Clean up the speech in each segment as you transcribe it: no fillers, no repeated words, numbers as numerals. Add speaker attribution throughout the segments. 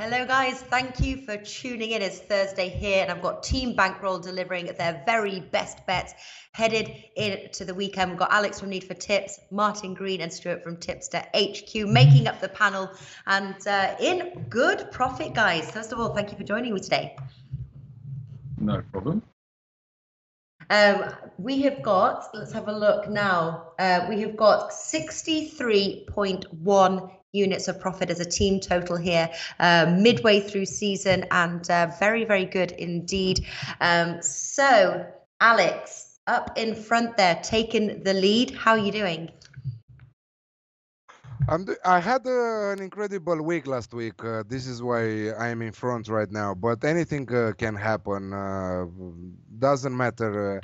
Speaker 1: Hello guys, thank you for tuning in. It's Thursday here and I've got Team Bankroll delivering their very best bets headed into the weekend. We've got Alex from Need for Tips, Martin Green and Stuart from Tipster HQ making up the panel and in good profit, guys. First of all, thank you for joining me today.
Speaker 2: No problem.
Speaker 1: We have got, let's have a look now, we have got 63.1 units of profit as a team total here, midway through season, and very, very good indeed. So, Alex, up in front there, taking the lead. How are you doing?
Speaker 3: I had an incredible week last week. This is why I'm in front right now. But anything can happen. Doesn't matter.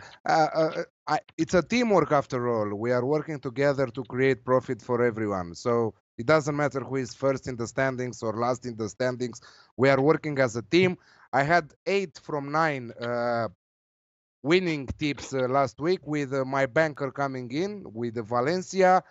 Speaker 3: It's a teamwork after all. We are working together to create profit for everyone. So it doesn't matter who is first in the standings or last in the standings. We are working as a team. I had 8 from 9 winning tips last week with my banker coming in with Valencia.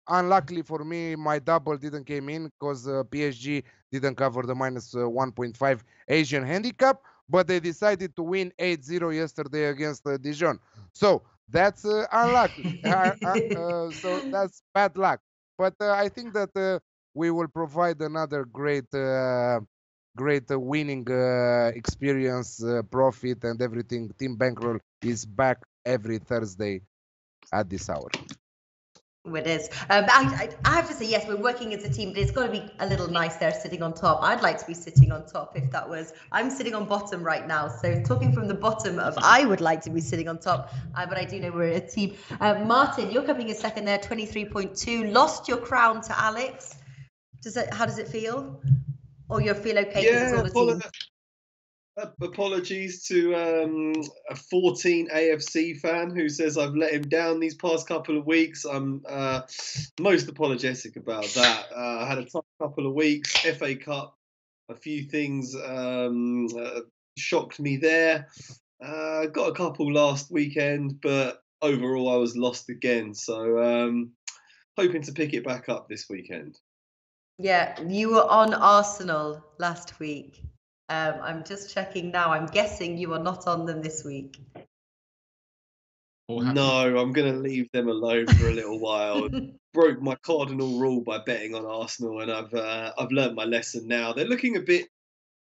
Speaker 3: Unluckily for me, my double didn't came in because PSG didn't cover the minus 1.5 Asian handicap, but they decided to win 8-0 yesterday against Dijon. So that's unlucky. So that's bad luck. But I think that we will provide another great winning experience, profit and everything. Team Bankroll is back every Thursday at this hour.
Speaker 1: It is. I have to say, yes, we're working as a team, but it's got to be a little nice there sitting on top. I'd like to be sitting on top if that was. I'm sitting on bottom right now. So talking from the bottom of, I would like to be sitting on top, but I do know we're a team. Martin, you're coming in second there, 23.2. Lost your crown to Alex. How does it feel? Or you feel okay because it's all a team?
Speaker 4: Apologies to a 14 AFC fan who says I've let him down these past couple of weeks. I'm most apologetic about that. I had a tough couple of weeks. FA Cup, a few things shocked me there. Got a couple last weekend, but overall I was lost again. So hoping to pick it back up this weekend.
Speaker 1: Yeah, you were on Arsenal last week. I'm just checking now. I'm guessing you are not on them this week.
Speaker 4: No, I'm going to leave them alone for a little while. Broke my cardinal rule by betting on Arsenal, and I've learned my lesson now. They're looking a bit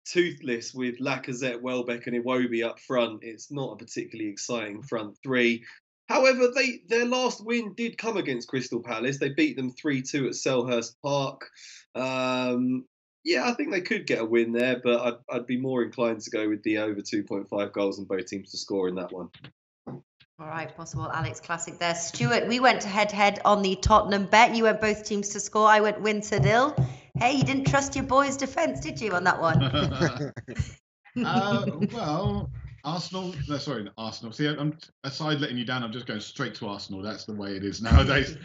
Speaker 4: toothless with Lacazette, Welbeck, and Iwobi up front. It's not a particularly exciting front three. However, their last win did come against Crystal Palace. They beat them 3-2 at Selhurst Park. Yeah, I think they could get a win there, but I'd be more inclined to go with the over 2.5 goals and both teams to score in that one.
Speaker 1: All right, possible Alex classic there. Stuart, we went head-to-head on the Tottenham bet. You went both teams to score. I went win to nil. Hey, you didn't trust your boys' defence, did you, on that one?
Speaker 2: Well, Arsenal. No, sorry, Arsenal. See, I'm aside letting you down. I'm just going straight to Arsenal. That's the way it is nowadays.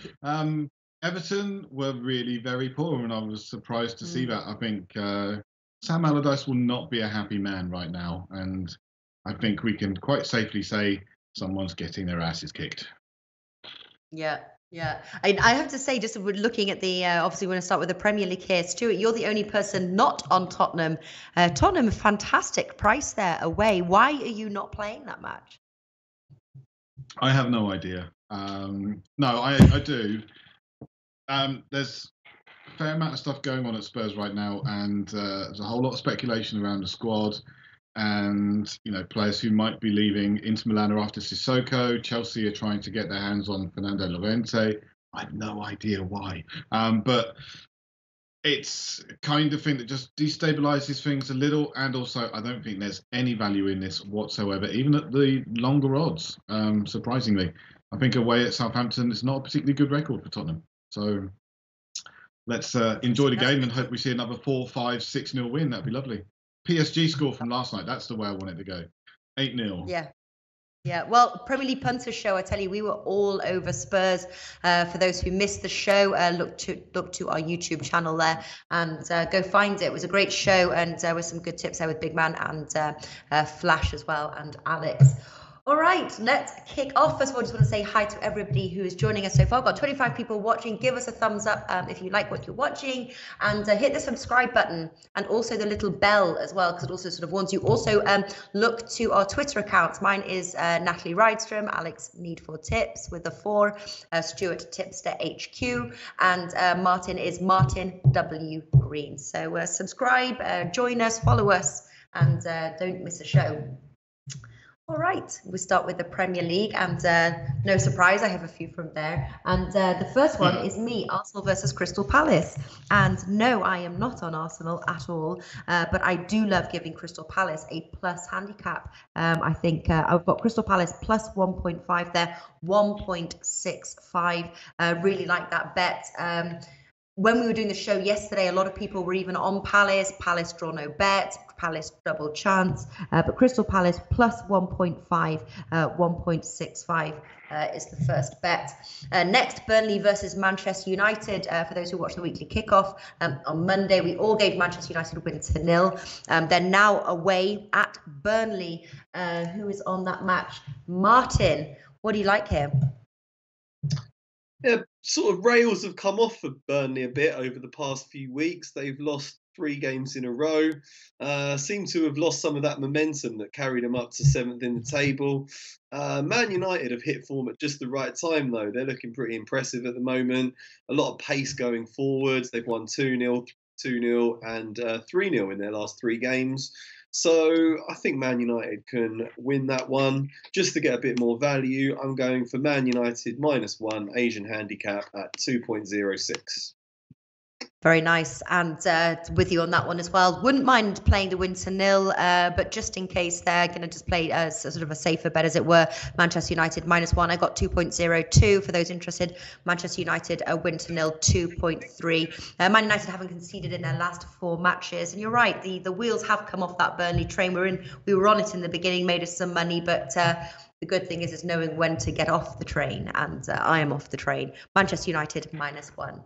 Speaker 2: Everton were really very poor, and I was surprised to see that. I think Sam Allardyce will not be a happy man right now, and I think we can quite safely say someone's getting their asses kicked.
Speaker 1: Yeah. I have to say, just we're looking at the, obviously we're going to start with the Premier League here. Stuart, you're the only person not on Tottenham. Tottenham, fantastic price there away. Why are you not playing that match?
Speaker 2: I have no idea. No, I do. There's a fair amount of stuff going on at Spurs right now, and there's a whole lot of speculation around the squad and players who might be leaving. Inter Milan are after Sissoko. Chelsea are trying to get their hands on Fernando Llorente. I have no idea why, but it's kind of thing that just destabilizes things a little. And also, I don't think there's any value in this whatsoever, even at the longer odds. Surprisingly, I think away at Southampton, it's not a particularly good record for Tottenham. So let's enjoy the game and hope we see another 4-5, 6-0 win. That'd be lovely. PSG score from last night. That's the way I want it to go. 8-0.
Speaker 1: Yeah. Well, Premier League Punter Show, I tell you, we were all over Spurs. For those who missed the show, look to our YouTube channel there and go find it. It was a great show, and with some good tips there with Big Man and Flash as well, and Alex. All right, let's kick off. First of all, I just want to say hi to everybody who is joining us so far. I've got 25 people watching. Give us a thumbs up if you like what you're watching, and hit the subscribe button and also the little bell as well, because it also sort of warns you. Also, look to our Twitter accounts. Mine is Natalie Rydstrom, Alex Need for Tips with a 4, Stuart Tipster HQ, and Martin is Martin W Green. So subscribe, join us, follow us, and don't miss a show. All right, we start with the Premier League, and no surprise, I have a few from there. And the first one is me, Arsenal versus Crystal Palace. And no, I am not on Arsenal at all, but I do love giving Crystal Palace a plus handicap. I think I've got Crystal Palace plus 1.5 there, 1.65. Really like that bet. When we were doing the show yesterday, a lot of people were even on Palace. Palace draw no bet, Palace double chance, but Crystal Palace plus 1.5, 1.65 is the first bet. Next, Burnley versus Manchester United. For those who watch the weekly kickoff on Monday, we all gave Manchester United a win to 0. They're now away at Burnley. Who is on that match? Martin, what do you like here?
Speaker 4: Yeah, sort of rails have come off for Burnley a bit over the past few weeks. They've lost 3 games in a row, seem to have lost some of that momentum that carried them up to 7th in the table. Man United have hit form at just the right time, though. They're looking pretty impressive at the moment. A lot of pace going forwards. They've won 2-0, 2-0 and 3-0 in their last 3 games. So I think Man United can win that one. Just to get a bit more value, I'm going for Man United -1 Asian handicap at 2.06.
Speaker 1: Very nice, and with you on that one as well. Wouldn't mind playing the win to 0, but just in case they're going to just play as sort of a safer bet, as it were. Manchester United -1. I got 2.02 for those interested. Manchester United a win to 0, 2.3. Man United haven't conceded in their last 4 matches, and you're right. The wheels have come off that Burnley train. We were on it in the beginning, made us some money, but. The good thing is knowing when to get off the train, and I am off the train. Manchester United -1.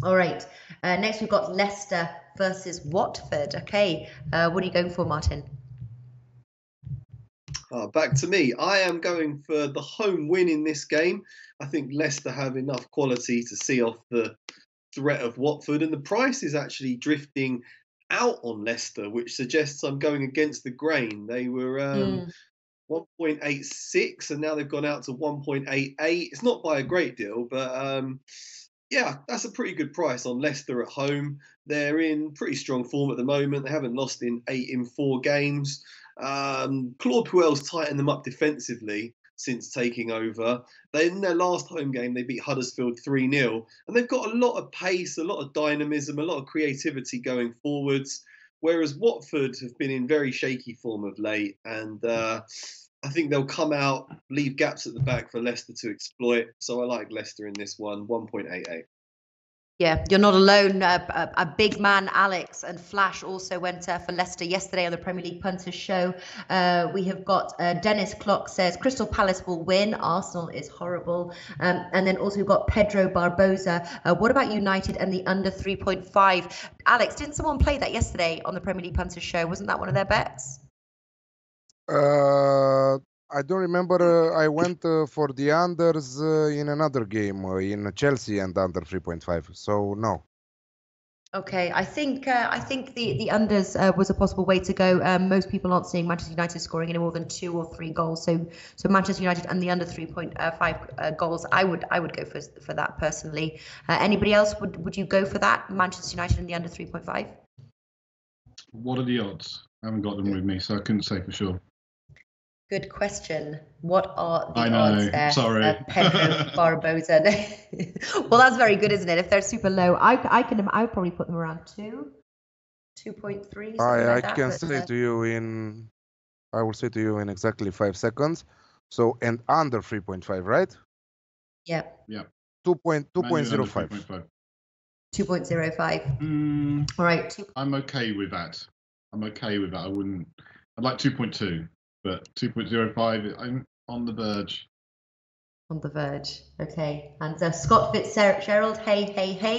Speaker 1: All right. Next, we've got Leicester versus Watford. Okay. What are you going for, Martin?
Speaker 4: Back to me. I am going for the home win in this game. I think Leicester have enough quality to see off the threat of Watford, and the price is actually drifting out on Leicester, which suggests I'm going against the grain. They were 1.86, and now they've gone out to 1.88. It's not by a great deal, but yeah, that's a pretty good price on Leicester at home. They're in pretty strong form at the moment. They haven't lost in 8 in 4 games. Claude Puel's tightened them up defensively since taking over. In their last home game, they beat Huddersfield 3-0. And they've got a lot of pace, a lot of dynamism, a lot of creativity going forwards. Whereas Watford have been in very shaky form of late. And I think they'll come out, leave gaps at the back for Leicester to exploit. So I like Leicester in this one, 1.88.
Speaker 1: Yeah, you're not alone. A big man, Alex, and Flash also went for Leicester yesterday on the Premier League Punters show. We have got Dennis Clock says Crystal Palace will win. Arsenal is horrible. And then also we've got Pedro Barbosa. What about United and the under 3.5? Alex, didn't someone play that yesterday on the Premier League Punters show? Wasn't that one of their bets?
Speaker 3: I don't remember. I went for the unders in another game in Chelsea and under 3.5. So no.
Speaker 1: Okay, I think the unders was a possible way to go. Most people aren't seeing Manchester United scoring any more than 2 or 3 goals. So Manchester United and the under 3.5 goals. I would go for that personally. Anybody else would you go for that? Manchester United and the under 3.5.
Speaker 2: What are the odds? I haven't got them with me, so I couldn't say for sure.
Speaker 1: Good question. What are the
Speaker 2: I know.
Speaker 1: odds there?
Speaker 2: Sorry.
Speaker 1: Pedro Barbosa. Well, that's very good, isn't it? If they're super low, I would probably put them around 2.3.
Speaker 3: I can say to you I will say to you in exactly 5 seconds. So, and under 3.5, right?
Speaker 1: Yeah.
Speaker 2: Yeah.
Speaker 3: 2.05.
Speaker 1: 2.05. All right.
Speaker 2: I'm okay with that. I'd like 2.2, but 2.05, I'm on the verge.
Speaker 1: On the verge. Okay. And Scott Fitzgerald, hey,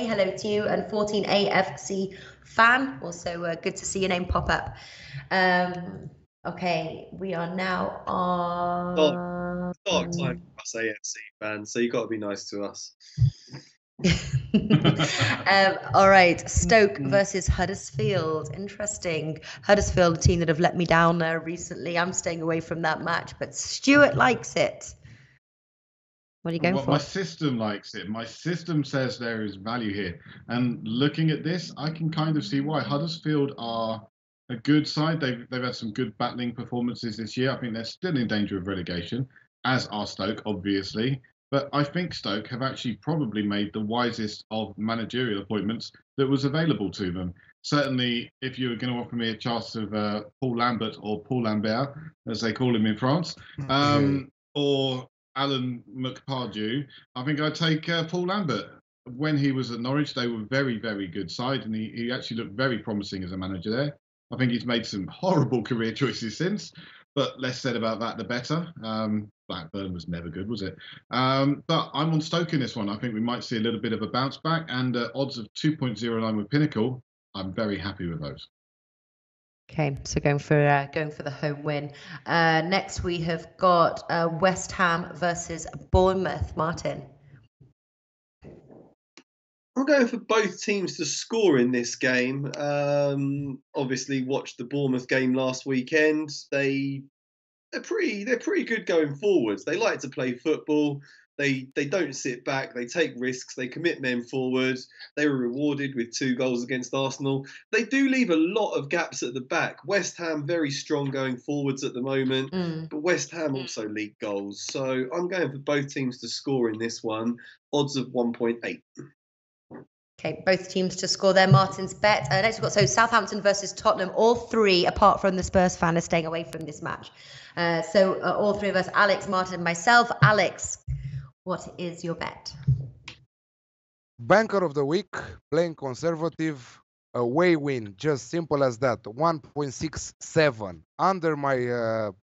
Speaker 1: hello to you. And 14AFC fan, also good to see your name pop up. Okay, we are now on.
Speaker 4: Dark time for us AFC fans, so you've got to be nice to us.
Speaker 1: All right, Stoke versus Huddersfield. Interesting. Huddersfield, a team that have let me down there recently. I'm staying away from that match, but Stuart likes it. What are you going for?
Speaker 2: My system likes it. My system says there is value here. And looking at this, I can kind of see why. Huddersfield are a good side. They've had some good battling performances this year. I think they're still in danger of relegation, as are Stoke, obviously. But I think Stoke have actually probably made the wisest of managerial appointments that was available to them. Certainly, if you were going to offer me a chance of Paul Lambert or Paul Lambert, as they call him in France, or Alan McPardew, I think I'd take Paul Lambert. When he was at Norwich, they were very, very good side, and he actually looked very promising as a manager there. I think he's made some horrible career choices since, but less said about that, the better. Blackburn was never good, was it? But I'm on Stoke in this one. I think we might see a little bit of a bounce back, and odds of 2.09 with Pinnacle. I'm very happy with those.
Speaker 1: Okay, so going for the home win. Next, we have got West Ham versus Bournemouth. Martin.
Speaker 4: I'm going for both teams to score in this game. Obviously, watched the Bournemouth game last weekend. They're pretty good going forwards. They like to play football. They don't sit back. They take risks. They commit men forward. They were rewarded with 2 goals against Arsenal. They do leave a lot of gaps at the back. West Ham very strong going forwards at the moment, but West Ham also leak goals. So I'm going for both teams to score in this one. Odds of 1.8.
Speaker 1: Okay, both teams to score there. Martin's bet. Next we've got Southampton versus Tottenham. All 3, apart from the Spurs fan, are staying away from this match. All 3 of us, Alex, Martin, and myself. Alex, what is your bet?
Speaker 3: Banker of the week, playing conservative, away win, just simple as that. 1.67 under my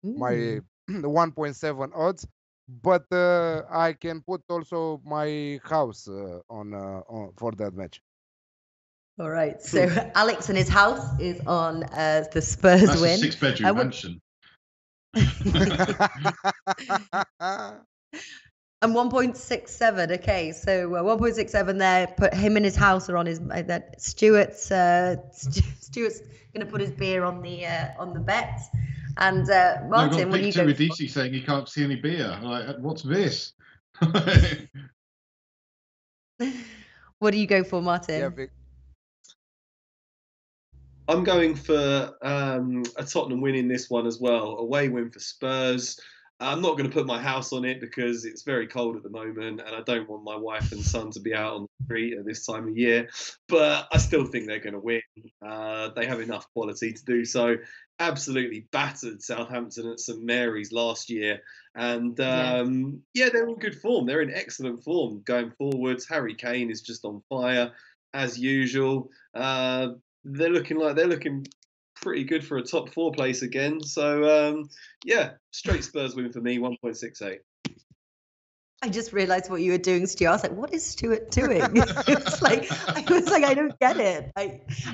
Speaker 3: 1.7 odds. But I can put also my house on for that match.
Speaker 1: All right. So Alex and his house is on the Spurs
Speaker 2: That's
Speaker 1: win.
Speaker 2: A 6-bedroom mansion.
Speaker 1: And 1.67. Okay, so 1.67 there. Put him and his house are on his. Stuart's going to put his beer on the bet. And Martin, what do you go?
Speaker 2: With DC saying he can't see any beer. Like, what's this?
Speaker 1: What do you go for, Martin?
Speaker 3: Yeah,
Speaker 4: I'm going for a Tottenham win in this one as well. Away win for Spurs. I'm not going to put my house on it because it's very cold at the moment and I don't want my wife and son to be out on the street at this time of year. But I still think they're going to win. They have enough quality to do so. Absolutely battered Southampton at St Mary's last year. And they're in good form. They're in excellent form going forwards. Harry Kane is just on fire as usual. They're looking pretty good for a top 4 place again. So straight Spurs win for me, 1.68.
Speaker 1: I just realised what you were doing, Stu. I was like, what is Stuart doing? I was like, I don't get it.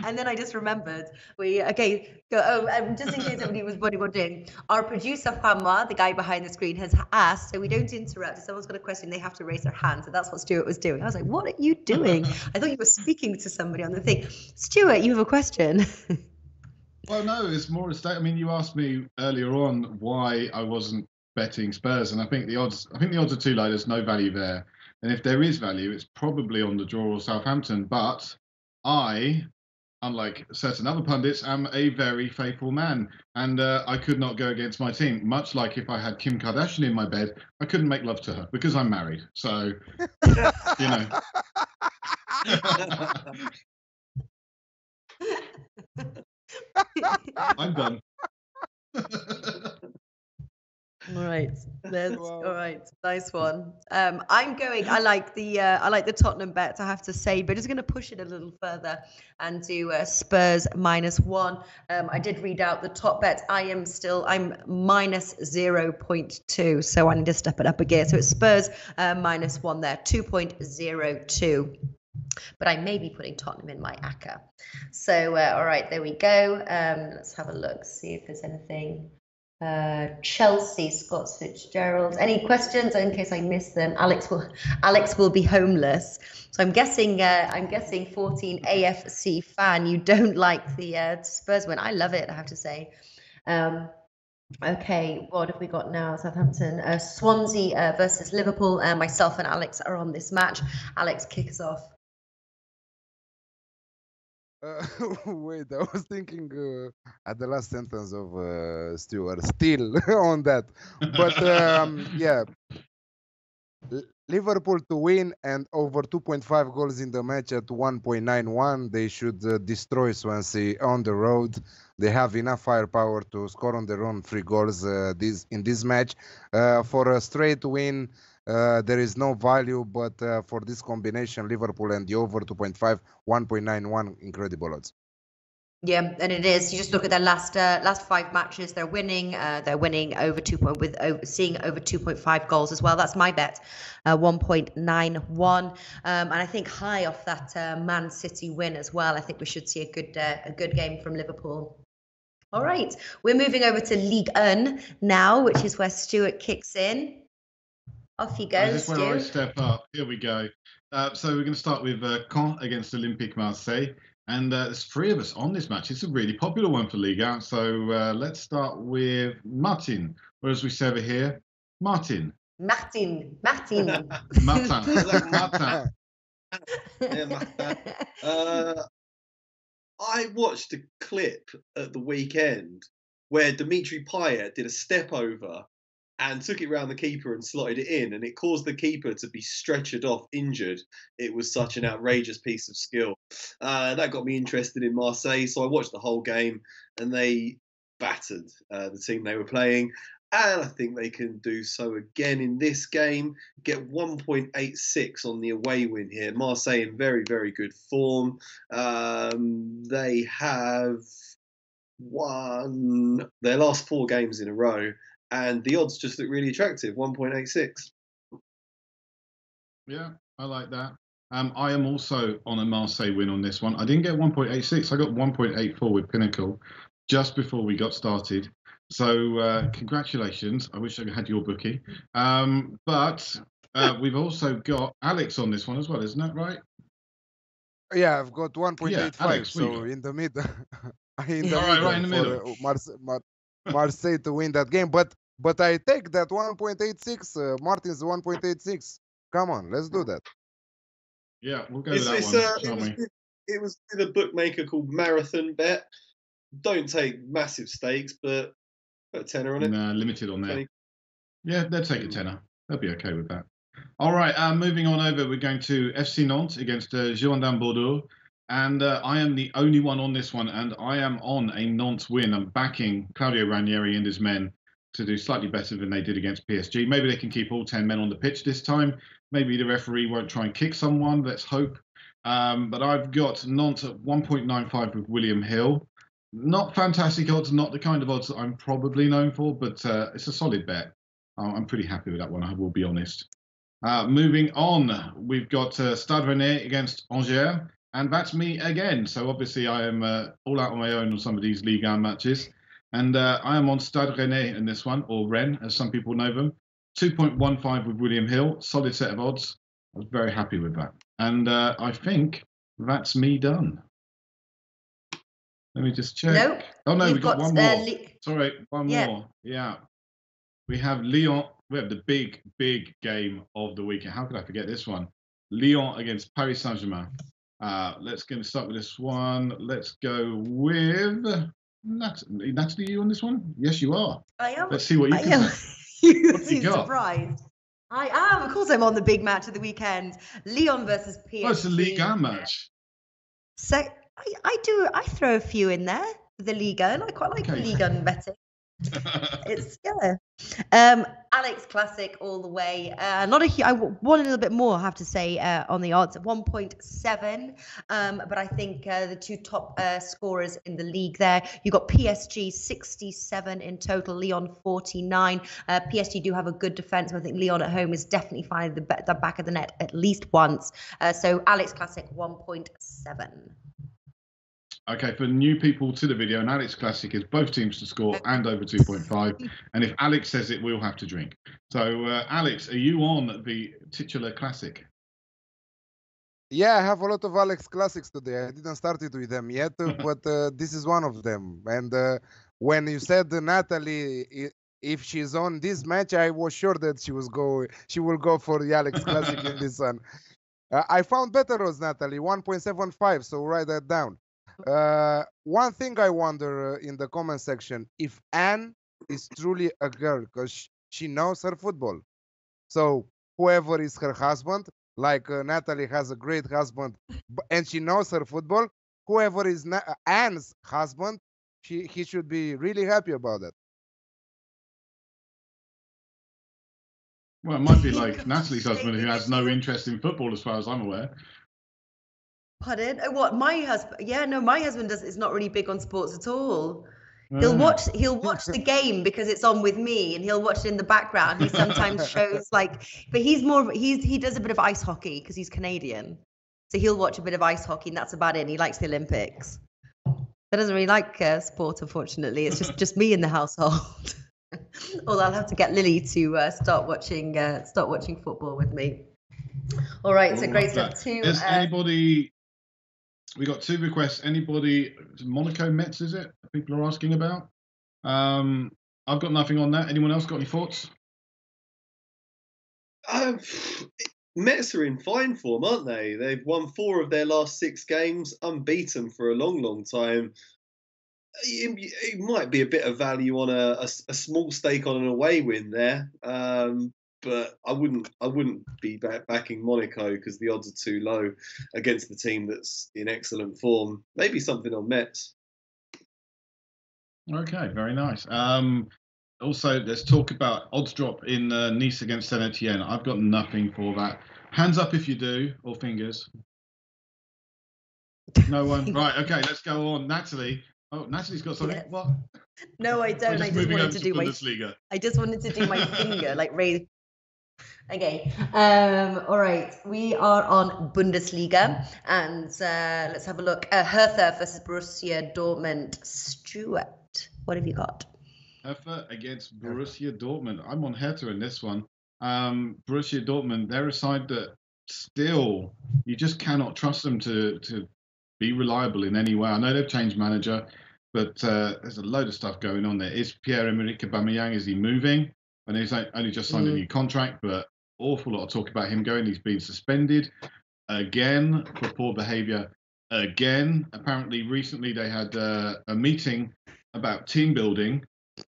Speaker 1: And then I just remembered. Just in case everybody was wondering, our producer, Juanma, the guy behind the screen, has asked, so we don't interrupt. If someone's got a question, they have to raise their hand. So that's what Stuart was doing. I was like, what are you doing? I thought you were speaking to somebody on the thing. Stuart, you have a question.
Speaker 2: Well, no, it's more a state. I mean, you asked me earlier on why I wasn't betting Spurs, and I think the odds are too low. There's no value there, and if there is value, it's probably on the draw or Southampton. But I, unlike certain other pundits, am a very faithful man, and I could not go against my team. Much like if I had Kim Kardashian in my bed, I couldn't make love to her because I'm married. So, you know. I'm done.
Speaker 1: All right, all right, nice one. I like the Tottenham bet, I have to say, but just going to push it a little further and do Spurs -1. I did read out the top bet. I'm minus 0.2, so I need to step it up a gear. So it's Spurs -1 there, 2.02. but I may be putting Tottenham in my ACCA. So, all right, there we go. Let's have a look, see if there's anything. Chelsea, Scott Fitzgerald. Any questions in case I missed them? Alex will be homeless. So I'm guessing 14 AFC fan. You don't like the Spurs win. I love it, I have to say. Okay, what have we got now? Southampton, Swansea versus Liverpool. Myself and Alex are on this match. Alex, kick us off.
Speaker 3: Wait, I was thinking at the last sentence of Stuart, still on that. But yeah, Liverpool to win and over 2.5 goals in the match at 1.91. They should destroy Swansea on the road. They have enough firepower to score on their own 3 goals in this match. For a straight win, there is no value, but for this combination, Liverpool and the over 2.5, 1.91, incredible odds.
Speaker 1: Yeah, and it is. You just look at their last 5 matches. They're winning. They're winning over seeing over 2.5 goals as well. That's my bet, 1.91. And I think high off that Man City win as well. I think we should see a good game from Liverpool. All right, we're moving over to Ligue 1 now, which is where Stuart kicks in. Off you go,
Speaker 2: This is where I step up. Here we go. So we're going to start with Caen against Olympique Marseille. And there's 3 of us on this match. It's a really popular one for Liga. So let's start with Martin, or as we say over here, Martin.
Speaker 1: Martin.
Speaker 2: Martin. Martin.
Speaker 4: Yeah, Martin. I watched a clip at the weekend where Dimitri Payet did a step over and took it round the keeper and slotted it in, and it caused the keeper to be stretchered off injured. It was such an outrageous piece of skill. That got me interested in Marseille, so I watched the whole game, and they battered the team they were playing. And I think they can do so again in this game. Get 1.86 on the away win here. Marseille in very, very good form. They have won their last 4 games in a row. And the odds just look really attractive, 1.86.
Speaker 2: Yeah, I like that. I am also on a Marseille win on this one. I didn't get 1.86. I got 1.84 with Pinnacle just before we got started. So congratulations. I wish I had your bookie. But we've also got Alex on this one as well, isn't that right?
Speaker 3: Yeah, I've got 1.85,
Speaker 2: Yeah, Alex,
Speaker 3: so in the middle.
Speaker 2: Right in the middle.
Speaker 3: Marseille to win that game, but I take that 1.86. Martin's 1.86. Come on, let's do that.
Speaker 2: Yeah, we'll go with that one, shall we?
Speaker 4: It was with a bookmaker called Marathon Bet. Don't take massive stakes, but put a tenner on it.
Speaker 2: Nah, limited on there. Yeah, they'll take a tenner. They'll be okay with that. All right, moving on over, we're going to FC Nantes against Girondins Bordeaux. And I am the only one on this one, and I am on a Nantes win. I'm backing Claudio Ranieri and his men to do slightly better than they did against PSG. Maybe they can keep all 10 men on the pitch this time. Maybe the referee won't try and kick someone. Let's hope. But I've got Nantes at 1.95 with William Hill. Not fantastic odds, not the kind of odds that I'm probably known for, but it's a solid bet. I'm pretty happy with that one, I will be honest. Moving on, we've got Stade Rennais against Angers. And that's me again. So obviously I am all out on my own on some of these Ligue 1 matches. And I am on Stade Rennais in this one, or Rennes, as some people know them. 2.15 with William Hill. Solid set of odds. I was very happy with that. And I think that's me done. Let me just check.
Speaker 1: Nope.
Speaker 2: Oh, no, we've got one more. Sorry, one more. Yeah. We have Lyon. We have the big, big game of the weekend. How could I forget this one? Lyon against Paris Saint-Germain. Let's start with this one. Let's go with Natalie. Natalie, are you on this one? Yes, you are.
Speaker 1: I am.
Speaker 2: Let's see what you can say.
Speaker 1: You seem surprised. I am. Of course, I'm on the big match of the weekend. Lyon versus PSG.
Speaker 2: Oh, it's a Ligue 1 match.
Speaker 1: So I throw a few in there for the Liga, and I quite like Ligue 1 betting. It's yeah. Alex Classic all the way. Not a I want a little bit more, I have to say, on the odds at 1.7. But I think the two top scorers in the league there. You got PSG 67 in total, Lyon 49. PSG do have a good defense, but I think Lyon at home is definitely finding the back of the net at least once. So Alex Classic 1.7.
Speaker 2: Okay, for new people to the video, an Alex Classic is both teams to score and over 2.5. And if Alex says it, we'll have to drink. So, Alex, are you on the titular Classic?
Speaker 3: Yeah, I have a lot of Alex Classics today. I didn't start it with them yet, but this is one of them. And when you said Natalie, if she's on this match, I was sure that she will go for the Alex Classic in this one. I found better odds, Natalie, 1.75. So write that down. One thing I wonder in the comment section, if Anne is truly a girl, because she knows her football. So whoever is her husband, like Natalie has a great husband, and she knows her football, whoever is Anne's husband, he should be really happy about that.
Speaker 2: Well, it might be like Natalie's husband, who has no interest in football, as far as I'm aware.
Speaker 1: Pardon? What, my husband? Yeah, no, my husband is not really big on sports at all. He'll watch the game because it's on with me, and he'll watch it in the background. He sometimes shows but he does a bit of ice hockey because he's Canadian, so he'll watch a bit of ice hockey, and that's about it. And he likes the Olympics. He doesn't really like sport, unfortunately. It's just me in the household. Although I'll have to get Lily to start watching football with me. All right, so great stuff.
Speaker 2: Does anybody? We got two requests. Anybody? Monaco Mets, is it? People are asking about. I've got nothing on that. Anyone else got any thoughts?
Speaker 4: Mets are in fine form, aren't they? They've won 4 of their last 6 games, unbeaten for a long, long time. It might be a bit of value on a small stake on an away win there, but I wouldn't be backing Monaco because the odds are too low against the team that's in excellent form. Maybe something on Mets.
Speaker 2: Okay, very nice. Also, let's talk about odds drop in Nice against Saint Etienne. I've got nothing for that. Hands up if you do, or fingers. No one. Right. Okay, let's go on. Natalie. Oh, Natalie's got something. Yes. What?
Speaker 1: No, I don't. I just wanted to do
Speaker 2: Bundesliga.
Speaker 1: I just wanted to do my finger, like raise. Okay. All right. We are on Bundesliga, and let's have a look. Hertha versus Borussia Dortmund. Stuart, what have you got?
Speaker 2: Hertha against Borussia Dortmund. I'm on Hertha in this one. Borussia Dortmund, they're a side that still you just cannot trust them to be reliable in any way. I know they've changed manager, but there's a load of stuff going on there. Is Pierre-Emerick Aubameyang, is he moving? I know he's only just signed a new contract, but awful lot of talk about him going. He's been suspended again for poor behaviour again. Apparently, recently they had a meeting about team building,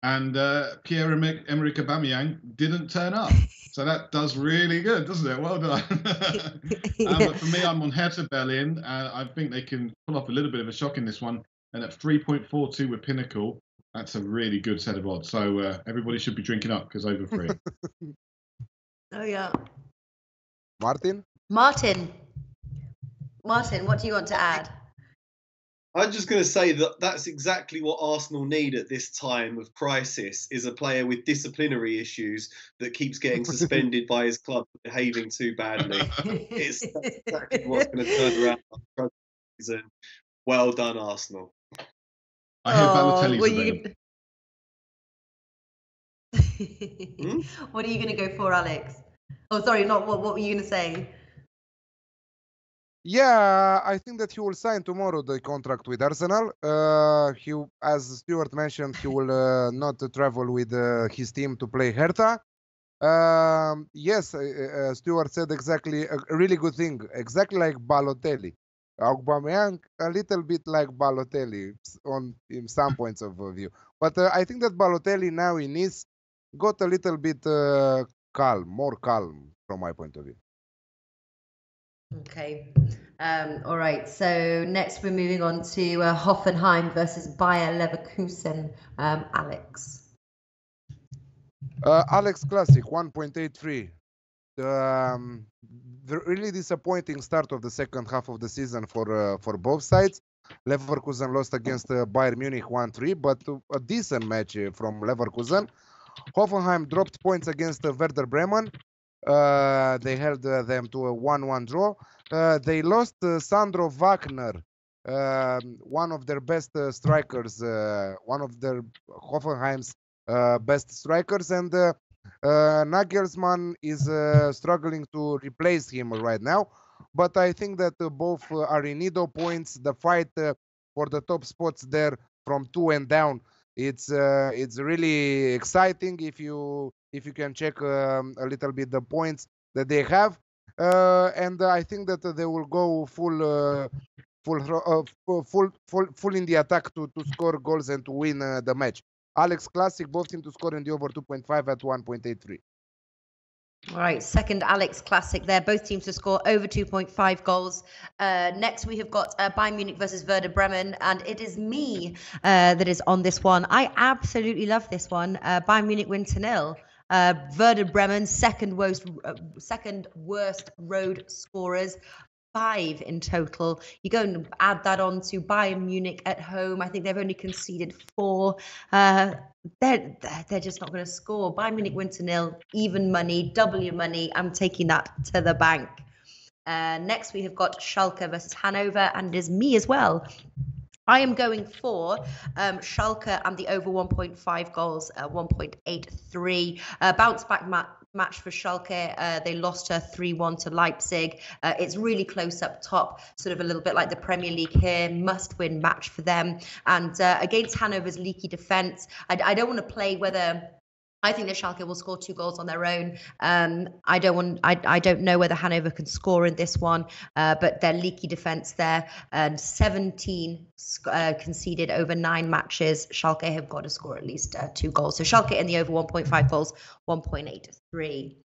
Speaker 2: and Pierre-Emerick Aubameyang didn't turn up. So that does really good, doesn't it? Well done. But for me, I'm on Hertha Berlin. I think they can pull off a little bit of a shock in this one. And at 3.42 with Pinnacle, that's a really good set of odds. So everybody should be drinking up because over 3.
Speaker 1: Oh, yeah.
Speaker 3: Martin,
Speaker 1: what do you want to add?
Speaker 4: I'm just going to say that that's exactly what Arsenal need at this time of crisis, is a player with disciplinary issues that keeps getting suspended by his club for behaving too badly. It's exactly what's going to turn around our season. Well done, Arsenal.
Speaker 2: I hear Balotelli's
Speaker 1: available. What are you going to go for, Alex? Oh, sorry, not what were you going to say?
Speaker 3: Yeah, I think that he will sign tomorrow the contract with Arsenal. He, as Stuart mentioned, he will not travel with his team to play Hertha. Yes, Stuart said exactly a really good thing, exactly like Balotelli. Aubameyang, a little bit like Balotelli in some points of view. But I think that Balotelli now in Nice got a little bit more calm from my point of view.
Speaker 1: Okay. All right. So next we're moving on to Hoffenheim versus Bayer Leverkusen. Alex.
Speaker 3: Alex Classic 1.83. The really disappointing start of the second half of the season for both sides. Leverkusen lost against Bayern Munich 1-3, but a decent match from Leverkusen. Hoffenheim dropped points against Werder Bremen. They held them to a 1-1 draw. They lost Sandro Wagner, one of their best strikers, one of their Hoffenheim's best strikers, and Nagelsmann is struggling to replace him right now. But I think that both are in need of points. The fight for the top spots there from 2 and down, it's really exciting if you can check a little bit the points that they have. And I think that they will go full in the attack to score goals and to win the match. Alex Classic, both teams to score in the over 2.5 at 1.83.
Speaker 1: All right, second Alex Classic there. Both teams to score over 2.5 goals. Next, we have got Bayern Munich versus Werder Bremen, and it is me that is on this one. I absolutely love this one. Bayern Munich win 2-0. Werder Bremen, second worst road scorers. 5 in total. You go and add that on to Bayern Munich at home. I think they've only conceded 4. They're just not going to score. Bayern Munich win 2-0, even money, double your money. I'm taking that to the bank. Next, we have got Schalke versus Hanover, and it is me as well. I am going for Schalke and the over 1.5 goals, 1.83. Bounce back match for Schalke. They lost 3-1 to Leipzig. It's really close up top, sort of a little bit like the Premier League here. Must-win match for them. And against Hanover's leaky defence, I don't want to play whether... I think that Schalke will score 2 goals on their own. I don't know whether Hanover can score in this one, but their leaky defence there, 17 conceded over 9 matches. Schalke have got to score at least 2 goals. So Schalke in the over 1.5 goals, 1.83.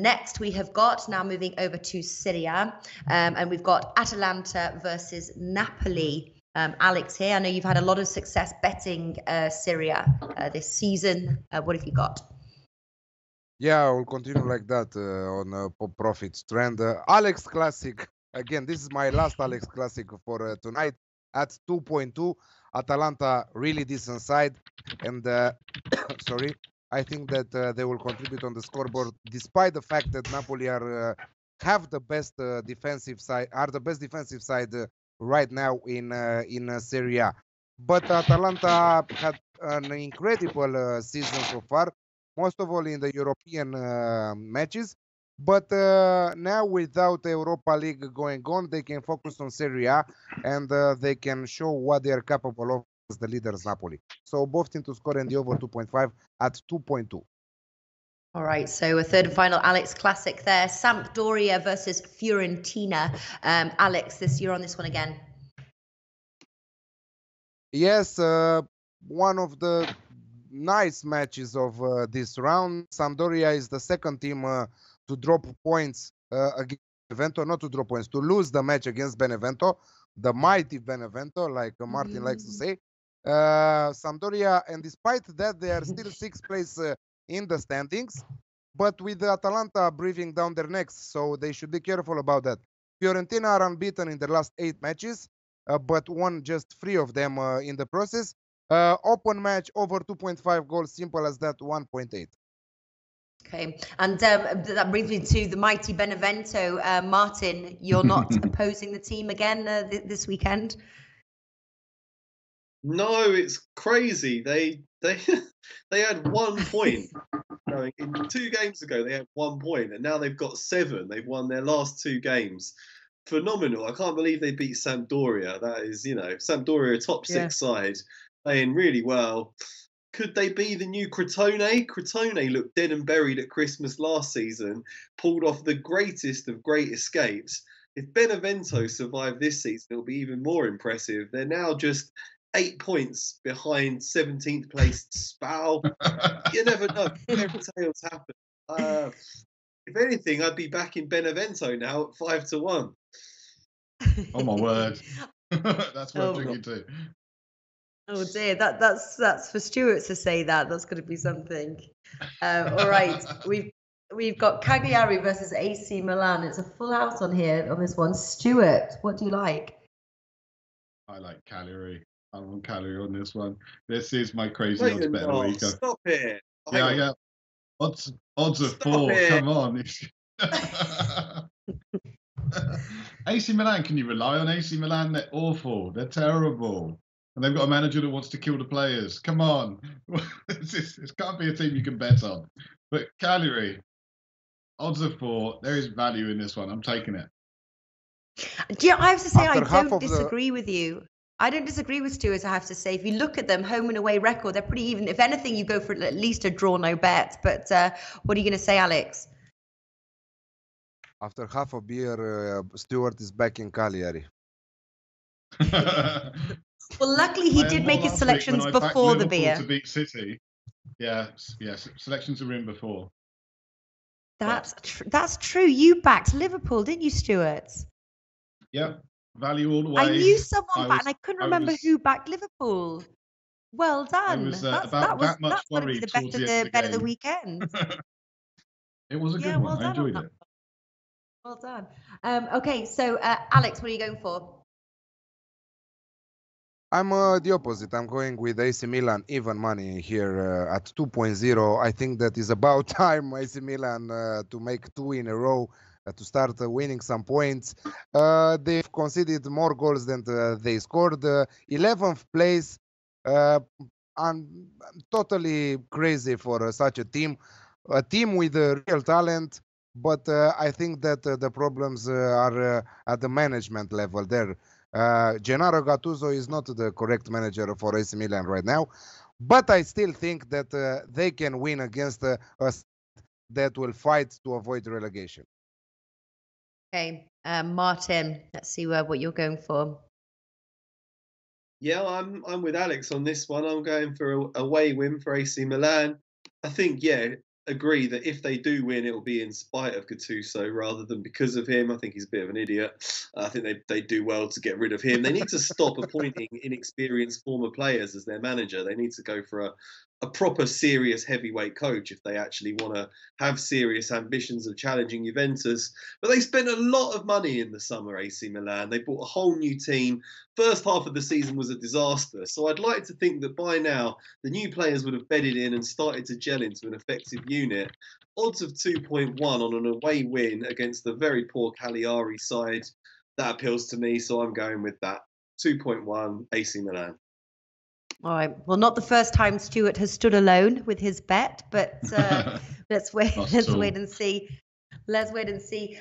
Speaker 1: Next, we have got, now moving over to Serie A, and we've got Atalanta versus Napoli. Alex here, I know you've had a lot of success betting Serie A this season. What have you got?
Speaker 3: Yeah, I will continue like that on profits trend. Alex Classic, again, this is my last Alex Classic for tonight at 2.2. Atalanta, really decent side. And sorry, I think that they will contribute on the scoreboard, despite the fact that Napoli are have the best defensive side, are the best defensive side right now in Serie A. But Atalanta had an incredible season so far, most of all in the European matches. But now without Europa League going on, they can focus on Serie A and they can show what they are capable of as the leaders Napoli. So both teams to score in the over 2.5 at 2.2.
Speaker 1: All right, so a third and final Alex Classic there. Sampdoria versus Fiorentina. Alex, you're on this one again.
Speaker 3: Yes, one of the nice matches of this round. Sampdoria is the second team to drop points against Benevento, not to drop points, to lose the match against Benevento, the mighty Benevento, like Martin likes to say. Sampdoria, and despite that, they are still 6th place in the standings, but with the Atalanta breathing down their necks, so they should be careful about that. Fiorentina are unbeaten in their last 8 matches, but won just 3 of them in the process. Open match over 2.5 goals, simple as that, 1.8.
Speaker 1: Okay, and that brings me to the mighty Benevento. Martin, you're not opposing the team again this weekend?
Speaker 4: No, it's crazy. They had 1 point. In 2 games ago, they had 1 point, and now they've got 7. They've won their last 2 games. Phenomenal. I can't believe they beat Sampdoria. That is, Sampdoria, a top 6 side, playing really well. Could they be the new Crotone? Crotone looked dead and buried at Christmas last season, pulled off the greatest of great escapes. If Benevento survive this season, it'll be even more impressive. They're now just 8 points behind 17th placed Spal. You never know. Fairy tales happen. If anything, I'd be back in Benevento now at 5-1.
Speaker 2: Oh my word. That's worth drinking too.
Speaker 1: Oh dear, that's for Stuart to say that. That's going to be something. All right, we've got Cagliari versus AC Milan. It's a full house on here on this one. Stuart, what do you like?
Speaker 2: I like Cagliari. I'm on Cagliari on this one. This is my crazy
Speaker 4: No,
Speaker 2: odds
Speaker 4: you're
Speaker 2: bet of the
Speaker 4: not.
Speaker 2: week.
Speaker 4: Stop it.
Speaker 2: Yeah,
Speaker 4: Hang on.
Speaker 2: yeah. Odds of
Speaker 4: Stop
Speaker 2: 4.
Speaker 4: it.
Speaker 2: Come on. AC Milan, can you rely on AC Milan? They're awful. They're terrible. And they've got a manager that wants to kill the players. Come on. It can't be a team you can bet on. But Cagliari, odds of 4. There is value in this one. I'm taking it.
Speaker 1: Yeah, I have to say,
Speaker 3: After
Speaker 1: I
Speaker 3: half
Speaker 1: don't
Speaker 3: of the-
Speaker 1: disagree with you. I don't disagree with Stuart, I have to say. If you look at them, home and away record, they're pretty even. If anything, you go for at least a draw, no bet. But what are you going to say, Alex?
Speaker 3: After half a beer, Stuart is back in Cagliari.
Speaker 1: Well, luckily he did make his selections before the beer.
Speaker 2: To beat City. Yes. Selections are in before.
Speaker 1: That's true. You backed Liverpool, didn't you, Stuart?
Speaker 2: Yep. Value all the way.
Speaker 1: I knew someone backed, and I couldn't remember who backed Liverpool. Well done.
Speaker 2: I was
Speaker 1: that's
Speaker 2: much
Speaker 1: got to be
Speaker 2: worried
Speaker 1: the
Speaker 2: towards the end of
Speaker 1: bet of the
Speaker 2: game.
Speaker 1: weekend.
Speaker 2: It was a good
Speaker 1: well
Speaker 2: one. I enjoyed it.
Speaker 1: Well done. Okay, so Alex, what are you going for?
Speaker 3: I'm the opposite. I'm going with AC Milan even money here at 2.0. I think that is about time AC Milan to make 2 in a row to start winning some points. They've conceded more goals than they scored. 11th place. I'm totally crazy for such a team with real talent. But I think that the problems are at the management level there. Gennaro Gattuso is not the correct manager for AC Milan right now, but I still think that they can win against us that will fight to avoid relegation.
Speaker 1: Okay, Martin, let's see what you're going for.
Speaker 4: Yeah, I'm with Alex on this one. I'm going for a away win for AC Milan. I think, agree that if they do win, it will be in spite of Gattuso rather than because of him. I think he's a bit of an idiot. I think they do well to get rid of him. They need to stop appointing inexperienced former players as their manager. They need to go for a proper, serious heavyweight coach if they actually want to have serious ambitions of challenging Juventus. But they spent a lot of money in the summer, AC Milan. They bought a whole new team. First half of the season was a disaster. So I'd like to think that by now, the new players would have bedded in and started to gel into an effective unit. Odds of 2.1 on an away win against the very poor Cagliari side, that appeals to me. So I'm going with that. 2.1 AC Milan.
Speaker 1: All right. Well, not the first time Stuart has stood alone with his bet, but let's wait. Wait and see. Let's wait and see.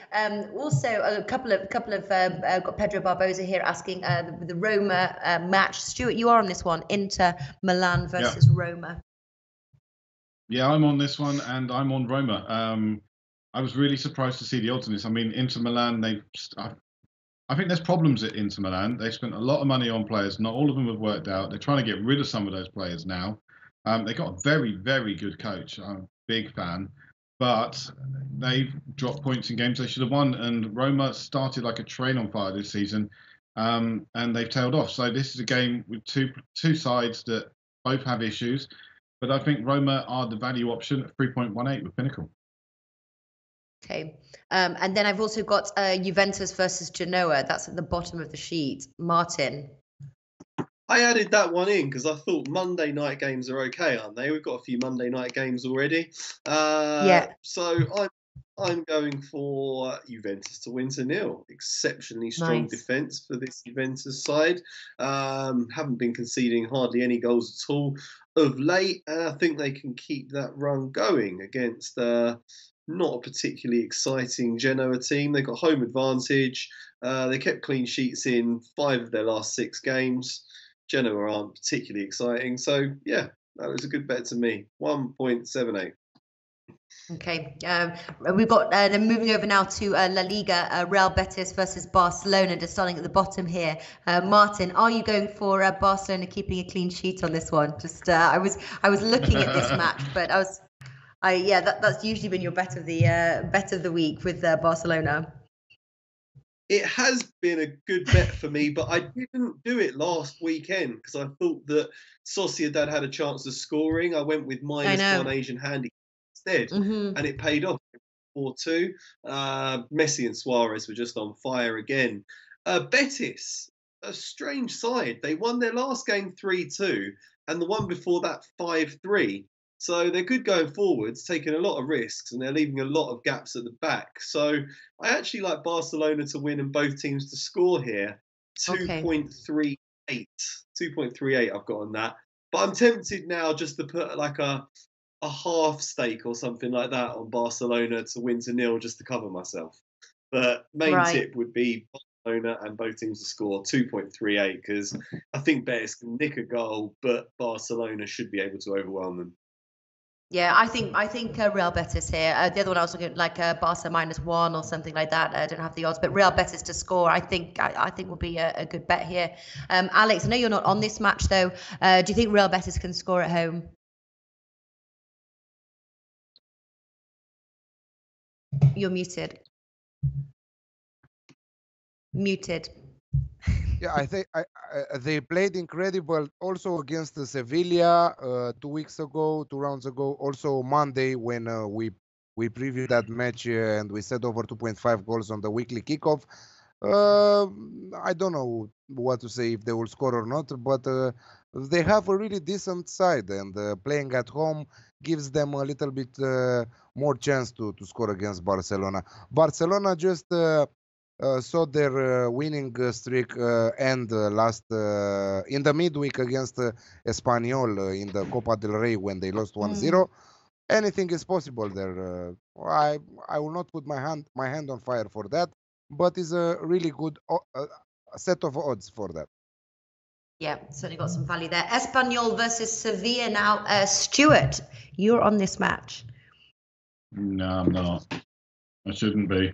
Speaker 1: Also, a couple of got Pedro Barbosa here asking the Roma match. Stuart, you are on this one. Inter Milan versus Roma.
Speaker 2: Yeah, I'm on this one, and I'm on Roma. I was really surprised to see the odds on this. I mean, Inter Milan, I think there's problems at Inter Milan. They spent a lot of money on players. Not all of them have worked out. They're trying to get rid of some of those players now. They got a very, very good coach. I'm a big fan. But they've dropped points in games they should have won. And Roma started like a train on fire this season. And they've tailed off. So this is a game with two sides that both have issues. But I think Roma are the value option at 3.18 with Pinnacle.
Speaker 1: Okay. And then I've also got Juventus versus Genoa. That's at the bottom of the sheet. Martin.
Speaker 4: I added that one in because I thought Monday night games are okay, aren't they? We've got a few Monday night games already. So I'm going for Juventus to win 2-0. Exceptionally strong defence for this Juventus side. Haven't been conceding hardly any goals at all of late, and I think they can keep that run going against not a particularly exciting Genoa team. They've got home advantage. They kept clean sheets in 5 of their last 6 games. Genoa aren't particularly exciting. So, yeah, that was a good bet to me. 1.78.
Speaker 1: Okay. We've got, then moving over now to La Liga, Real Betis versus Barcelona, just starting at the bottom here. Martin, are you going for Barcelona keeping a clean sheet on this one? Just, I was looking at this match, but that's usually been your bet of the week with Barcelona.
Speaker 4: It has been a good bet for me, but I didn't do it last weekend because I thought that Sociedad had a chance of scoring. I went with -1 Asian handicap instead,
Speaker 1: Mm-hmm.
Speaker 4: and it paid off. 4-2. Messi and Suarez were just on fire again. Betis, a strange side. They won their last game 3-2, and the one before that 5-3. So they're good going forwards, taking a lot of risks, and they're leaving a lot of gaps at the back. So I actually like Barcelona to win and both teams to score here.
Speaker 1: Okay.
Speaker 4: 2.38. 2.38 I've got on that. But I'm tempted now just to put like a half stake or something like that on Barcelona to win to 0 just to cover myself. But main tip would be Barcelona and both teams to score 2.38 because I think Betis can nick a goal, but Barcelona should be able to overwhelm them.
Speaker 1: Yeah, I think Real Betis here. The other one I was looking at, like Barca -1 or something like that. I don't have the odds, but Real Betis to score, I think will be a good bet here. Alex, I know you're not on this match though. Do you think Real Betis can score at home? You're muted. Muted.
Speaker 3: Yeah, I think they played incredible also against Sevilla 2 weeks ago, 2 rounds ago. Also Monday when we previewed that match and we said over 2.5 goals on the weekly kickoff. I don't know what to say if they will score or not, but they have a really decent side, and playing at home gives them a little bit more chance to score against Barcelona. Barcelona just saw their winning streak end last in the midweek against Espanyol in the Copa del Rey when they lost 1-0. Anything is possible there. I will not put my hand on fire for that, but it's a really good set of odds for that.
Speaker 1: Yeah, certainly got some value there. Espanyol versus Sevilla now. Stuart, you're on this match.
Speaker 2: No, I'm not. I shouldn't be.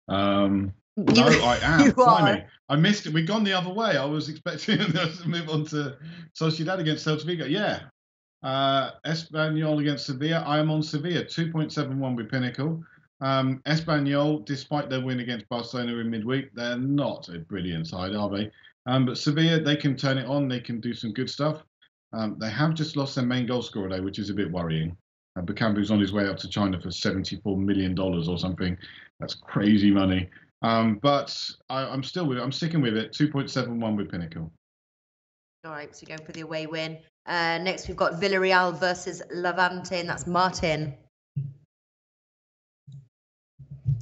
Speaker 2: No, I am.
Speaker 1: You
Speaker 2: Blimey.
Speaker 1: are.
Speaker 2: I missed it. We've gone the other way. I was expecting us to move on to Sociedad against Celta Vigo. Yeah. Espanyol against Sevilla. I am on Sevilla, 2.71 with Pinnacle. Espanyol, despite their win against Barcelona in midweek, they're not a brilliant side, are they? But Sevilla, they can turn it on. They can do some good stuff. They have just lost their main goal scorer, though, which is a bit worrying. Bakambu's on his way up to China for $74 million or something. That's crazy money. But I'm sticking with it. 2.71 with Pinnacle.
Speaker 1: All right, so you're going for the away win. Next, we've got Villarreal versus Levante, and that's Martin.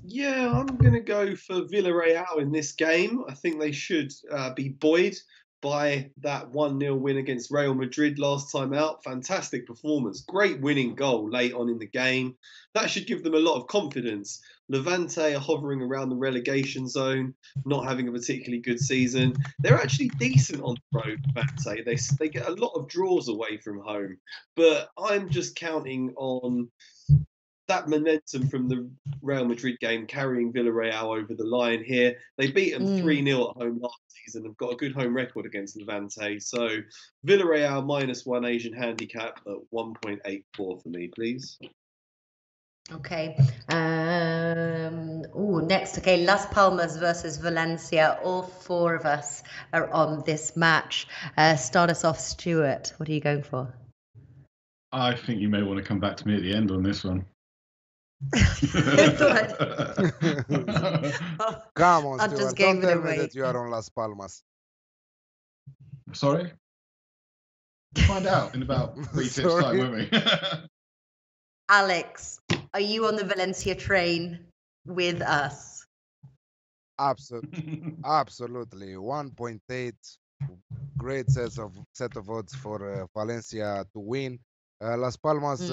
Speaker 4: Yeah, I'm going to go for Villarreal in this game. I think they should be buoyed by that 1-0 win against Real Madrid last time out. Fantastic performance. Great winning goal late on in the game. That should give them a lot of confidence. Levante are hovering around the relegation zone, not having a particularly good season. They're actually decent on the road, Levante. They get a lot of draws away from home. But I'm just counting on that momentum from the Real Madrid game carrying Villarreal over the line here. They beat them 3-0 at home last season and got a good home record against Levante. So Villarreal -1 Asian handicap at 1.84 for me, please.
Speaker 1: Okay. Next. Okay, Las Palmas versus Valencia. All 4 of us are on this match. Start us off, Stuart. What are you going for?
Speaker 2: I think you may want to come back to me at the end on this one.
Speaker 3: Come on,
Speaker 1: I'm just
Speaker 3: Stuart.
Speaker 1: giving
Speaker 3: Don't
Speaker 1: it
Speaker 3: tell me
Speaker 1: away.
Speaker 3: that you are on Las Palmas.
Speaker 2: Sorry? We'll find out in about 3 tips time, won't we?
Speaker 1: Alex, are you on the Valencia train with us?
Speaker 3: Absolutely. 1.8. Great set of odds for Valencia to win. Las Palmas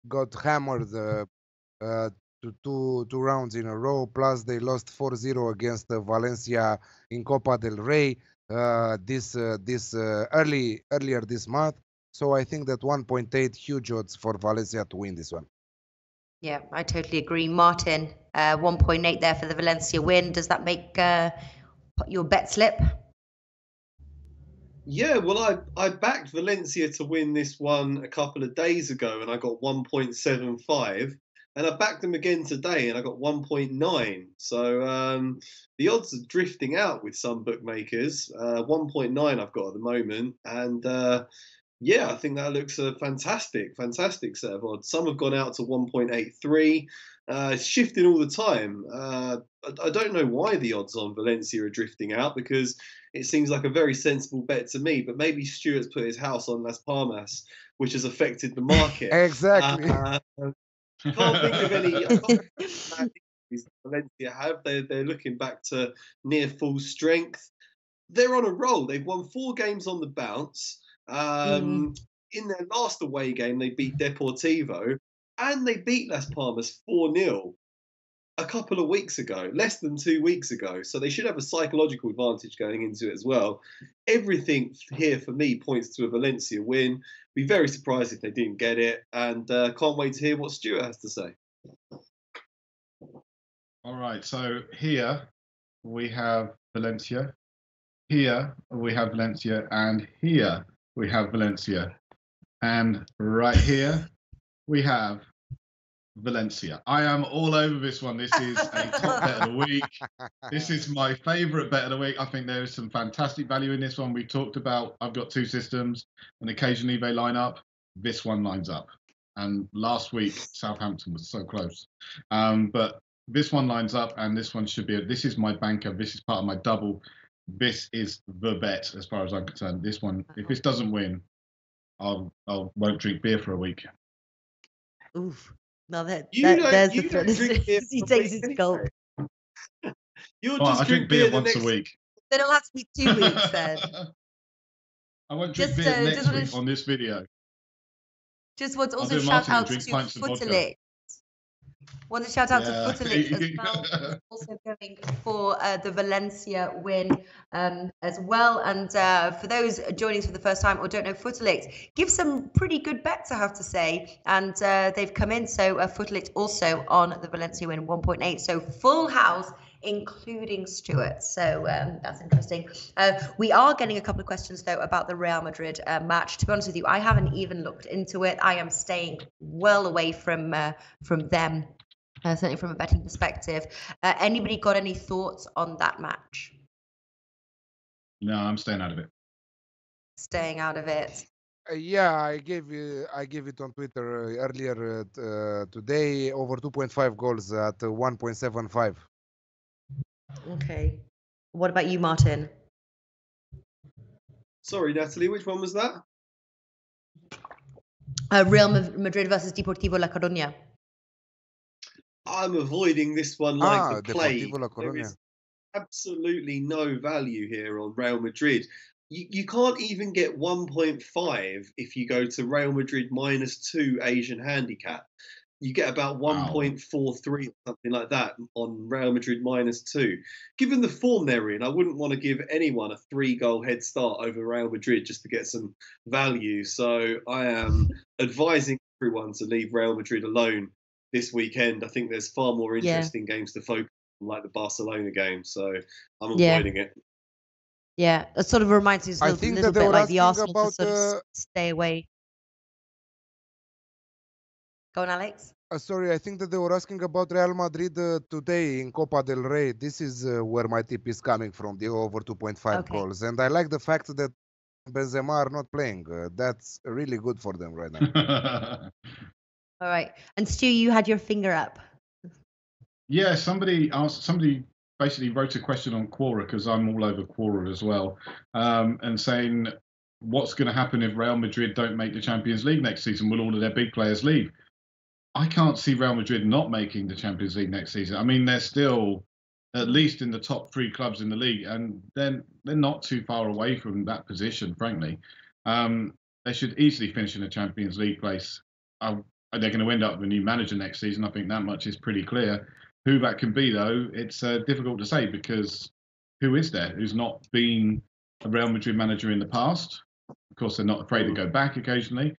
Speaker 3: got hammered two rounds in a row. Plus, they lost 4-0 against Valencia in Copa del Rey earlier this month. So I think that 1.8 huge odds for Valencia to win this one.
Speaker 1: Yeah, I totally agree. Martin, 1.8 there for the Valencia win. Does that make your bet slip?
Speaker 4: Yeah, well, I backed Valencia to win this one a couple of days ago, and I got 1.75. And I backed them again today, and I got 1.9. So the odds are drifting out with some bookmakers. 1.9 I've got at the moment, and Yeah, I think that looks a fantastic set of odds. Some have gone out to 1.83. It's shifting all the time. I don't know why the odds on Valencia are drifting out because it seems like a very sensible bet to me. But maybe Stuart's put his house on Las Palmas, which has affected the market.
Speaker 3: Exactly.
Speaker 4: Can't think of any. I can't think of any bad injuries Valencia have. They're looking back to near full strength. They're on a roll. They've won 4 games on the bounce. In their last away game, they beat Deportivo and they beat Las Palmas 4-0 a couple of weeks ago, less than 2 weeks ago. So they should have a psychological advantage going into it as well. Everything here for me points to a Valencia win. Be very surprised if they didn't get it, and can't wait to hear what Stuart has to say.
Speaker 2: All right, so here we have Valencia. Here we have Valencia, and here we have Valencia. And right here we have Valencia. I am all over this one. This is a top bet of the week. This is my favourite bet of the week. I think there is some fantastic value in this one. We talked about, I've got 2 systems, and occasionally they line up. This one lines up. And last week, Southampton was so close. But this one lines up, and this one should be, this is my banker. This is part of my double. This is the bet as far as I'm concerned. This one, if this doesn't win, I won't drink beer for a week.
Speaker 1: Oof. Now there's
Speaker 4: the
Speaker 1: threat. He takes his gulp.
Speaker 2: I drink beer once a week.
Speaker 1: Then it'll have to be 2 weeks then.
Speaker 2: I won't drink beer next week on this video.
Speaker 1: Just want to also shout out to Futterlick. Want to shout out to Futterlick as well. Also going for the Valencia win as well. And for those joining us for the first time or don't know Futterlick, give some pretty good bets, I have to say. And they've come in. So Futterlick also on the Valencia win 1.8. So full house, including Stuart. So that's interesting. We are getting a couple of questions, though, about the Real Madrid match. To be honest with you, I haven't even looked into it. I am staying well away from them. Certainly from a betting perspective. Anybody got any thoughts on that match?
Speaker 2: No, I'm staying out of it.
Speaker 1: Staying out of it.
Speaker 3: Yeah, I gave it on Twitter earlier today. Over 2.5 goals at 1.75.
Speaker 1: Okay. What about you, Martin?
Speaker 4: Sorry, Natalie, which one was that?
Speaker 1: Real Madrid versus Deportivo La Coruña.
Speaker 4: I'm avoiding this one like the plague.
Speaker 3: There
Speaker 4: is absolutely no value here on Real Madrid. You can't even get 1.5 if you go to Real Madrid -2 Asian handicap. You get about 1.43 or something like that on Real Madrid -2. Given the form they're in, I wouldn't want to give anyone a 3-goal head start over Real Madrid just to get some value. So I am advising everyone to leave Real Madrid alone this weekend. I think there's far more interesting games to focus on, like the Barcelona game. So I'm avoiding it.
Speaker 1: Yeah, it sort of reminds me a little bit like the Arsenal to sort of stay away. Go on, Alex.
Speaker 3: Sorry, I think that they were asking about Real Madrid today in Copa del Rey. This is where my tip is coming from, the over 2.5 goals. And I like the fact that Benzema are not playing. That's really good for them right now.
Speaker 1: All right. And Stu, you had your finger up.
Speaker 2: Yeah, somebody basically wrote a question on Quora, because I'm all over Quora as well, and saying, what's going to happen if Real Madrid don't make the Champions League next season? Will all of their big players leave? I can't see Real Madrid not making the Champions League next season. I mean, they're still at least in the top 3 clubs in the league, and then they're not too far away from that position, frankly. They should easily finish in a Champions League place. They're going to end up with a new manager next season. I think that much is pretty clear. Who that can be, though, it's difficult to say, because who is there who's not been a Real Madrid manager in the past? Of course, they're not afraid to go back occasionally,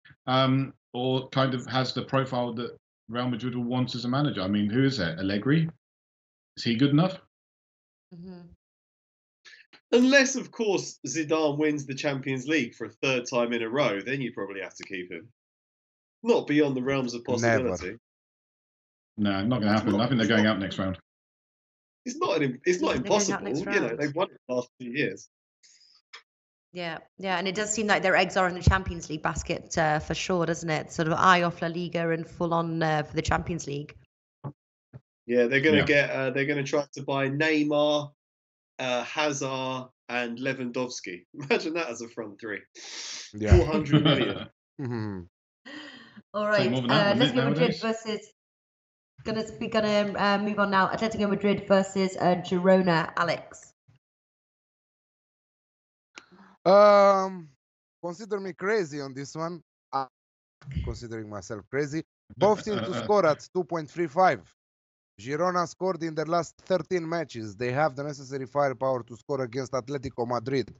Speaker 2: or kind of has the profile that Real Madrid will want as a manager. I mean, who is there? Allegri? Is he good enough?
Speaker 1: Mm-hmm.
Speaker 4: Unless, of course, Zidane wins the Champions League for a 3rd time in a row, then you probably have to keep him. Not beyond the realms of possibility.
Speaker 3: Never.
Speaker 2: No, not going to happen. I think they're going out next round.
Speaker 4: It's not impossible. You know, they've won it the last 2 years.
Speaker 1: Yeah, yeah, and it does seem like their eggs are in the Champions League basket for sure, doesn't it? Sort of eye off La Liga and full on for the Champions League.
Speaker 4: Yeah, they're going to
Speaker 2: Yeah.
Speaker 4: they're going to try to buy Neymar, Hazard, and Lewandowski. Imagine that as a front three.
Speaker 3: Yeah.
Speaker 4: 400 million.
Speaker 3: Mhm.
Speaker 1: All
Speaker 2: Take
Speaker 1: right,
Speaker 2: more than that, wouldn't it,
Speaker 1: Atletico Madrid
Speaker 2: nowadays?
Speaker 1: versus gonna move on now. Atletico Madrid versus Girona. Alex.
Speaker 3: Consider me crazy on this one. Considering myself crazy. Both teams to score at 2.35. Girona scored in their last 13 matches. They have the necessary firepower to score against Atletico Madrid.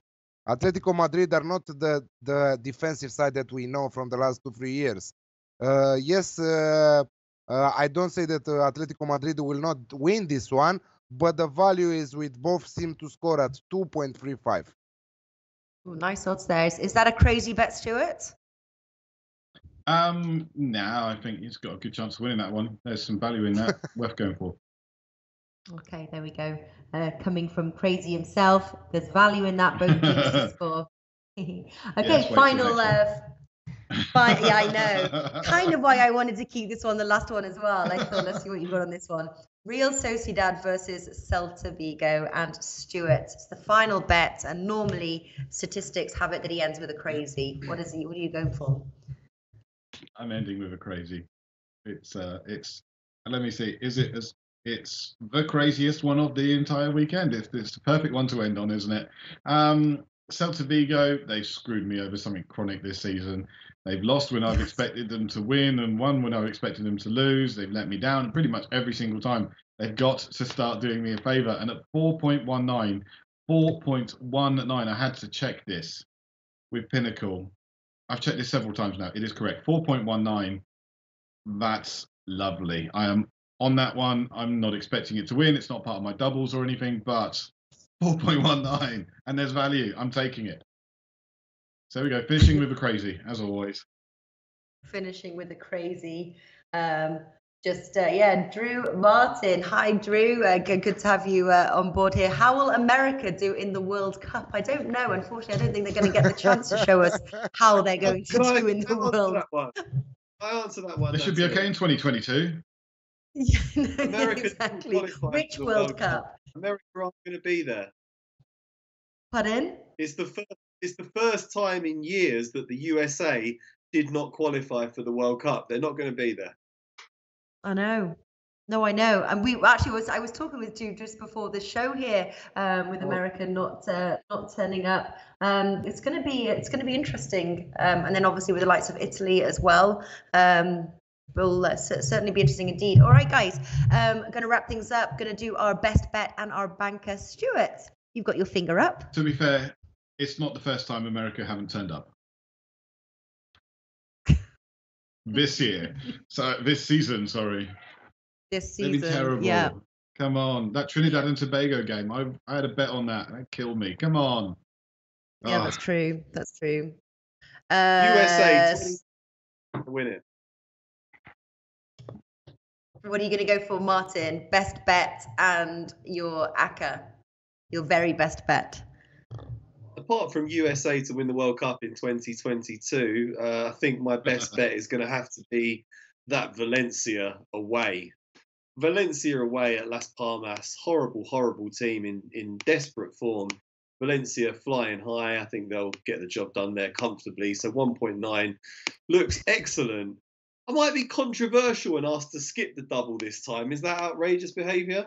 Speaker 3: Atletico Madrid are not the defensive side that we know from the last 2-3 years. Yes, I don't say that Atletico Madrid will not win this one, but the value is with both teams to score at 2.35.
Speaker 1: Ooh, nice odds there. Is that a crazy bet, Stuart?
Speaker 2: No, I think he's got a good chance of winning that one. There's some value in that, worth going for.
Speaker 1: Okay, there we go. Coming from crazy himself, there's value in that. Both teams to score. Okay,
Speaker 2: Yes, wait till
Speaker 1: final.
Speaker 2: next
Speaker 1: Yeah, I know. Kind of why I wanted to keep this one, the last one as well. I thought, let's see what you've got on this one. Real Sociedad versus Celta Vigo, and Stuart. It's the final bet, and normally statistics have it that he ends with a crazy. What is he? What are you going for?
Speaker 2: I'm ending with a crazy. It's let me see. It's the craziest one of the entire weekend. It's the perfect one to end on, isn't it? Celta Vigo, they've screwed me over something chronic this season. They've lost when I've expected them to win and won when I've expected them to lose. They've let me down pretty much every single time. They've got to start doing me a favour. And at 4.19, I had to check this with Pinnacle. I've checked this several times now. It is correct. 4.19. That's lovely. I am on that one. I'm not expecting it to win. It's not part of my doubles or anything, but 4.19 and there's value. I'm taking it. So we go, finishing with a crazy, as always.
Speaker 1: Finishing with a crazy. Yeah, Drew Martin. Hi, Drew. Good to have you on board here. How will America do in the World Cup? I don't know. Unfortunately, I don't think they're going to get the chance to show us how they're going to do in the world.
Speaker 4: I answer that one.
Speaker 2: They should be okay in 2022.
Speaker 1: Yeah, no,
Speaker 4: America
Speaker 1: exactly. Which World Cup?
Speaker 4: America aren't going to be there.
Speaker 1: Pardon?
Speaker 4: It's the first time in years that the USA did not qualify for the World Cup. They're not going to be there.
Speaker 1: I know. No, I know. And I was talking with you just before the show here, with America not turning up. It's going to be interesting. And then obviously with the likes of Italy as well. Will certainly be interesting indeed. All right, guys. Going to wrap things up. Going to do our best bet and our banker. Stuart, you've got your finger up.
Speaker 2: To be fair, it's not the first time America haven't turned up. This season, sorry.
Speaker 1: This season,
Speaker 2: They've been terrible.
Speaker 1: yeah.
Speaker 2: Come on, that Trinidad and Tobago game. I had a bet on that. That killed me. Come on.
Speaker 1: Yeah, that's true. That's true.
Speaker 4: USA win it.
Speaker 1: What are you going to go for, Martin? Best bet and your ACCA, your very best bet.
Speaker 4: Apart from USA to win the World Cup in 2022, I think my best bet is going to have to be that Valencia away. Valencia away at Las Palmas, horrible team in desperate form. Valencia flying high. I think they'll get the job done there comfortably. So 1.9 looks excellent. I might be controversial and asked to skip the double this time. Is that outrageous behaviour?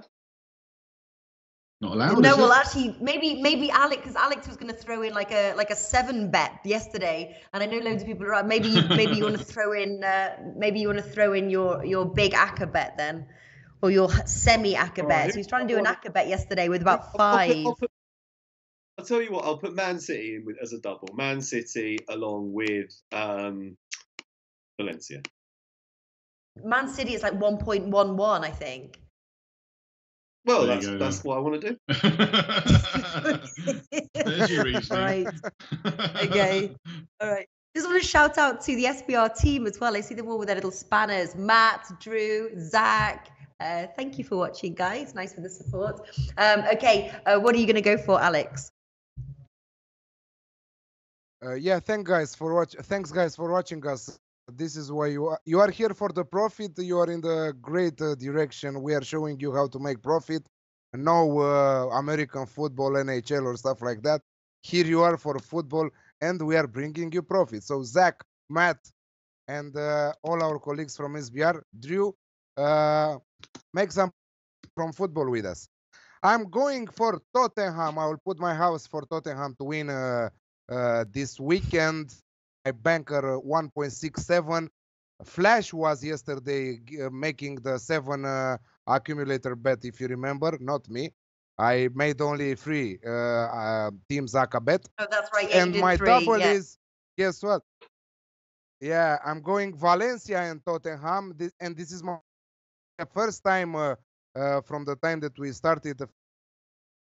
Speaker 2: Not allowed.
Speaker 1: No, well, actually, maybe Alex, because Alex was going to throw in like a 7 bet yesterday, and I know loads of people are. Maybe you want to throw in your big ACCA bet then, or your semi ACCA bet. So he was trying to do an ACCA bet yesterday with about 5.
Speaker 4: I'll tell you what. I'll put Man City in as a double. Man City along with Valencia.
Speaker 1: Man City is like 1.11, I think.
Speaker 4: Well, that's what I want to do.
Speaker 2: There's your reasoning.
Speaker 1: Right. Okay. All right. Just want to shout out to the SBR team as well. I see them all with their little spanners. Matt, Drew, Zach. Thank you for watching, guys. Nice for the support. Okay. What are you going to go for, Alex?
Speaker 3: Yeah, thanks guys for watching us. This is why you are here for the profit. You are in the great direction. We are showing you how to make profit. No American football, NHL or stuff like that. Here you are for football, and we are bringing you profit. So Zach, Matt, and all our colleagues from SBR, Drew, make some from football with us. I'm going for Tottenham. I will put my house for Tottenham to win this weekend. I banker 1.67. Flash was yesterday making the 7 accumulator bet, if you remember, not me. I made only 3 Team Zaka bet.
Speaker 1: Oh, that's right. Yeah,
Speaker 3: And
Speaker 1: you
Speaker 3: my
Speaker 1: did 3.
Speaker 3: double
Speaker 1: Yeah.
Speaker 3: is, guess what? Yeah, I'm going Valencia and Tottenham. And this is my first time from the time that we started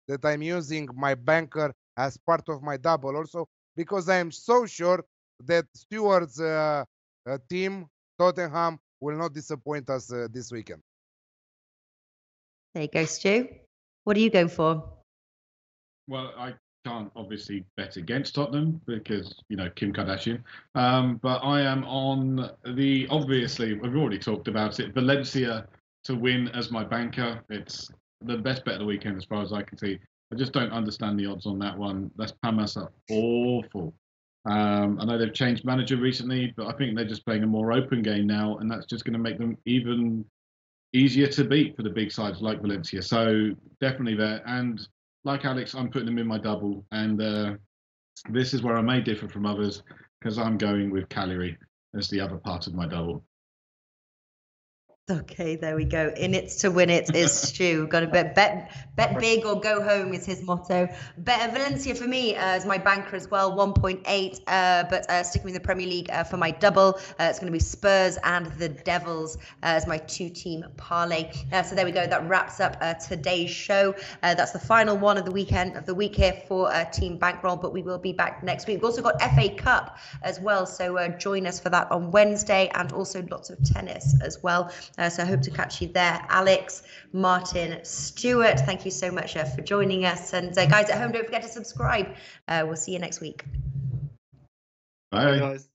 Speaker 3: that I'm using my banker as part of my double also, because I am so sure that Stewart's team, Tottenham, will not disappoint us this weekend.
Speaker 1: There you go, Stu. What are you going for?
Speaker 2: Well, I can't obviously bet against Tottenham because, you know, Kim Kardashian. But I am on obviously, we've already talked about it, Valencia to win as my banker. It's the best bet of the weekend as far as I can see. I just don't understand the odds on that one. Las Palmas are awful. I know they've changed manager recently, but I think they're just playing a more open game now, and that's just going to make them even easier to beat for the big sides like Valencia. So definitely there. And like Alex, I'm putting them in my double, and this is where I may differ from others because I'm going with Cagliari as the other part of my double.
Speaker 1: Okay, there we go. In it to win it is Stu. Got to bet big or go home is his motto. Bet Valencia for me as my banker as well, 1.8. But sticking with the Premier League for my double, it's going to be Spurs and the Devils as my 2-team parlay. So there we go. That wraps up today's show. That's the final one of the week here for Team Bankroll. But we will be back next week. We've also got FA Cup as well, so join us for that on Wednesday, and also lots of tennis as well. So I hope to catch you there. Alex, Martin, Stuart, thank you so much for joining us. And guys at home, don't forget to subscribe. We'll see you next week.
Speaker 2: Bye.
Speaker 4: Bye guys.